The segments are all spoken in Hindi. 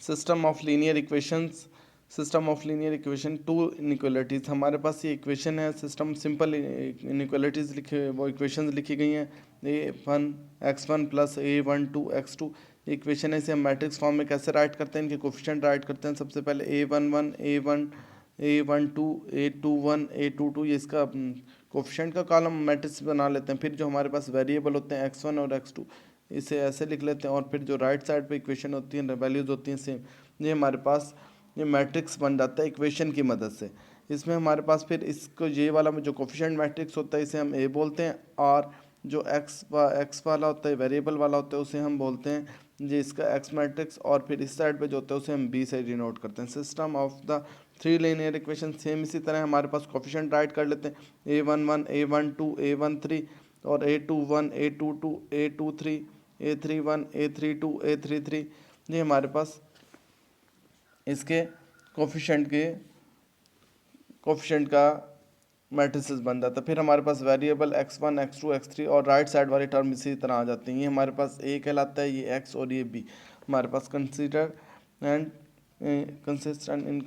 System of linear equations, system of linear equation, two inequalities. हमारे पास ये इक्वेशन है, सिस्टम सिंपल इनइक्वालिटीज़ लिखे, वो इक्वेशंस लिखी गई हैं। x1 plus a12 x2 equation है। इसे हम मैट्रिक्स फॉर्म में कैसे राइट करते हैं, इनके कोफिशिएंट राइट करते हैं। सबसे पहले a11 a12 a21 ये इसका कोफिशिएंट का कॉलम मैट्रिक्स बना लेते हैं। फिर जो हमारे पास वेरिएबल होते हैं x1 और x2 इसे ऐसे लिख लेते हैं, और फिर जो राइट साइड पे इक्वेशन होती है, वैल्यूज़ होती हैं सेम, ये हमारे पास ये मैट्रिक्स बन जाता है इक्वेशन की मदद से। इसमें हमारे पास फिर इसको ये वाला में जो कोफिशिएंट मैट्रिक्स होता है इसे हम ए बोलते हैं, और जो एक्स वाला होता है वेरिएबल वाला होता है उसे हम बोलते हैं ये इसका एक्स मैट्रिक्स, और फिर इस साइड पे जो होता है उसे हम बी से डिनोट करते हैं। System of the three linear equation same इसी तरह हमारे पास कोफिशिएंट राइट कर लेते हैं a11 a12 a13 और a21 a22 a23 a31 a32 a33 ये हमारे पास इसके कोफिशिएंट का मैट्रिसेस बन जाता है। फिर हमारे पास वेरिएबल x1 x2 x3 और राइट साइड वाली टर्म इसी तरह आ जाती हैं। ये हमारे पास a कहलाता है, ये x और ये b। हमारे पास consider and consistent in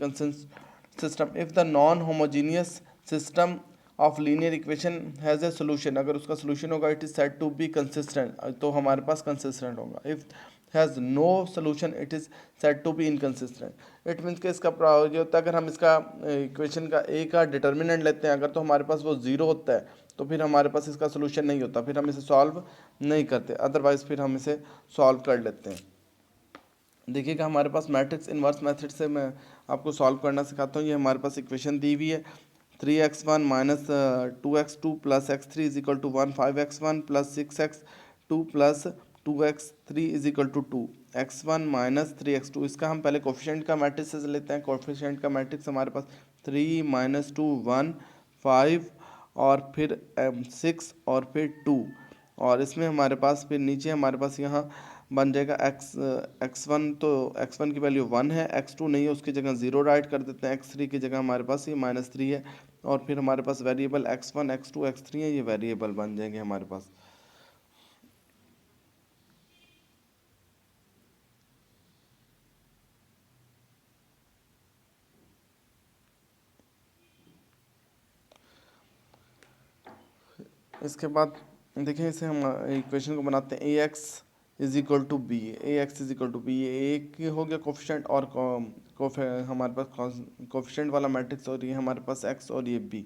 system if the non homogeneous system of linear equation has a solution, अगर उसका सोल्यूशन होगा it is said to be consistent, तो हमारे पास कंसिस्टेंट होगा। If has no solution it is said to be inconsistent. It means कि इसका ये होता है, अगर हम इसका इक्वेशन का ए का डिटर्मिनेंट लेते हैं, अगर तो हमारे पास वो ज़ीरो होता है तो फिर हमारे पास इसका सोल्यूशन नहीं होता, फिर हम इसे सॉल्व नहीं करते, अदरवाइज़ फिर हम इसे सॉल्व कर लेते हैं। देखिएगा हमारे पास मैट्रिक्स इन्वर्स मेथड से मैं आपको सॉल्व करना सिखाता हूँ। ये हमारे पास इक्वेशन दी हुई है 3x1 minus 2x2 plus x3 is equal to 1, 5x1 plus 6x2 plus 2x3 is equal to 2, x1 minus 3x2। इसका हम पहले कोफिशिएंट का मैट्रिक्स लेते हैं। कोफिशिएंट का मैट्रिक्स हमारे पास 3 माइनस 2 1 5 और फिर 6 और फिर 2, और इसमें हमारे पास फिर नीचे हमारे पास यहाँ बन जाएगा x1, तो x1 की वैल्यू 1 है, x2 नहीं है, उसकी जगह 0 राइट कर देते हैं, x3 की जगह हमारे पास ये -3 है, और फिर हमारे पास वेरिएबल x1 x2 x3 है, ये वेरिएबल बन जाएंगे हमारे पास। इसके बाद देखिए इसे हम इक्वेशन को बनाते हैं ax is equal to B, ax is equal to B, ये एक हो गया कोफिशिएंट, और हमारे पास कोफिशिएंट वाला मैट्रिक्स, और ये हमारे पास x और ये b।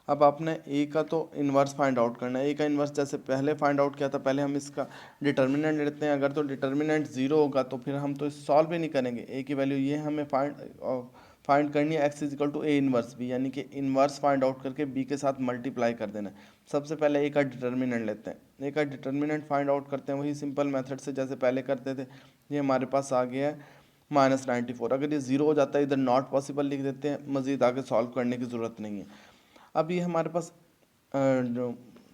अब आपने a का तो इन्वर्स फाइंड आउट करना है। a का इन्वर्स जैसे पहले फाइंड आउट किया था, पहले हम इसका डिटर्मिनेंट लेते हैं। अगर तो डिटर्मिनेंट 0 होगा तो फिर हम तो इस सॉल्व ही नहीं करेंगे। a की वैल्यू ये हमें फाइंड करनी है, x is equal to a inverse b, यानी कि इन्वर्स फाइंड आउट करके b के साथ मल्टीप्लाई कर देना है। सबसे पहले a का डिटर्मिनेंट लेते हैं, a का डिटर्मिनेंट फाइंड आउट करते हैं वही सिंपल मेथड से जैसे पहले करते थे। ये हमारे पास आ गया है -94। अगर ये 0 हो जाता है इधर नॉट पॉसिबल लिख देते हैं, मज़ीद आगे सॉल्व करने की ज़रूरत नहीं है। अब ये हमारे पास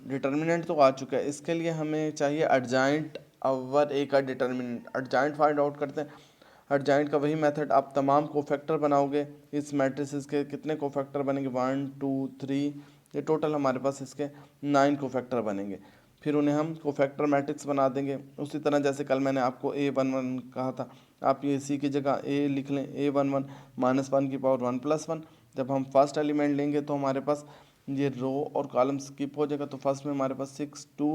डिटर्मिनेंट तो आ चुका है, इसके लिए हमें चाहिए एडजॉइंट ओवर ए का डिटर्मिनेंट। एडजॉइंट फाइंड आउट करते हैं। एडजॉइंट का वही मेथड, आप तमाम कोफैक्टर बनाओगे, इस मैट्रिसेस के कितने कोफैक्टर बनेंगे 1 2 3, ये टोटल हमारे पास इसके 9 कोफैक्टर बनेंगे। फिर उन्हें हम कोफैक्टर मैट्रिक्स बना देंगे उसी तरह जैसे कल मैंने आपको a11 कहा था। आप ये सी की जगह a लिख लें, a11 -1 की पावर 1 + 1। जब हम फर्स्ट एलिमेंट लेंगे तो हमारे पास ये रो और कॉलम स्किप हो जाएगा, तो फर्स्ट में हमारे पास 6 2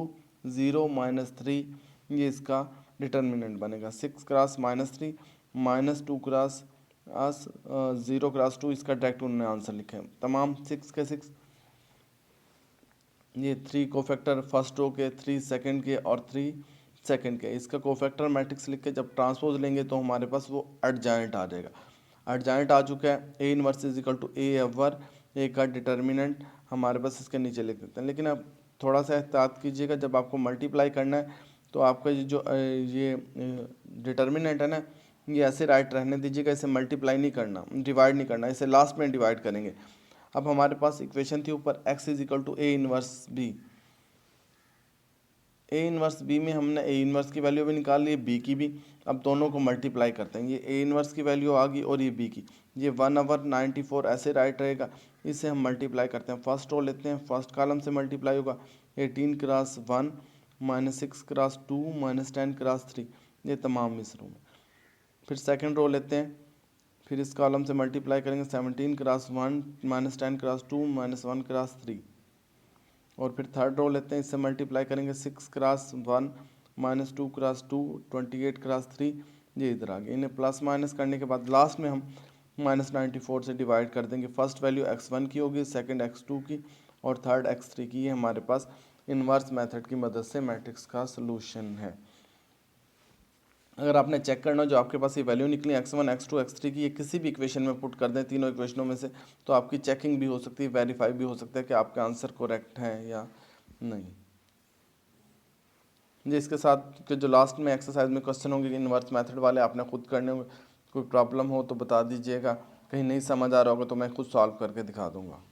0 -3 ये इसका डिटर्मिनेंट बनेगा। 6 क्रॉस -3 -2 क्रॉस 0 क्रॉस 2, इसका डायरेक्ट उन्होंने आंसर लिखे हैं। तमाम 6 के 6, ये 3 कोफैक्टर फर्स्ट रो के, 3 सेकंड के और 3 सेकंड के, इसका कोफैक्टर मैट्रिक्स लिख के जब ट्रांसपोज लेंगे तो हमारे पास वो एडजॉइंट आ जाएगा। एडजॉइंट आ चुका है, a inverse is equal to a over a का डिटर्मिनेंट हमारे पास इसके नीचे लिख देते हैं। लेकिन अब थोड़ा सा एहतियात कीजिएगा, जब आपको मल्टीप्लाई करना है तो आपका ये डिटर्मिनेंट है ना, ये ऐसे राइट रहने दीजिएगा, इसे मल्टीप्लाई नहीं करना, डिवाइड नहीं करना, इसे लास्ट में डिवाइड करेंगे। अब हमारे पास इक्वेशन थी ऊपर x is equal to a inverse b। a inverse b में हमने a इनवर्स की वैल्यू भी निकाल ली, b की भी। अब दोनों को मल्टीप्लाई करते हैं, ये a इनवर्स की वैल्यू आ गई और ये b की, ये 1/94 ऐसे राइट रहेगा, इसे हम मल्टीप्लाई करते हैं। फर्स्ट रो लेते हैं, फर्स्ट कॉलम से मल्टीप्लाई होगा 18 क्रॉस 1 -6 क्रॉस 2 -10 क्रॉस 3, ये तमाम इस रो में। फिर फिर सेकंड रो लेते हैं, फिर इस कॉलम से मल्टीप्लाई करेंगे 17 cross 1 minus 10 cross 2 minus 1 cross 3, और फिर थर्ड रो लेते हैं, इससे मल्टीप्लाई करेंगे 6 क्रॉस 1 माइनस 2 क्रॉस 2 28 क्रॉस 3, ये इधर आ गया। इन्हें प्लस माइनस करने के बाद लास्ट में हम -94 से डिवाइड कर देंगे। फर्स्ट वैल्यू x1 की होगी, सेकंड x2 की और थर्ड x3 की। ये हमारे पास इन्वर्स मेथड की मदद से मैट्रिक्स का सलूशन है। अगर आपने चेक करना जो आपके पास ये वैल्यू निकली x1 x2 x3 की, ये किसी भी इक्वेशन में पुट कर दें, तीनों इक्वेशनों में से, तो आपकी चेकिंग भी हो सकती है, वेरीफाई भी हो सकता है कि आपका आंसर करेक्ट है या नहीं। जी, इसके साथ के जो लास्ट में एक्सरसाइज में क्वेश्चन होंगे इन्वर्स मेथड वाले, आपने खुद करने होंगे। कोई प्रॉब्लम हो तो बता दीजिएगा, कहीं नहीं समझ आ रहा होगा तो मैं खुद सॉल्व करके दिखा दूंगा।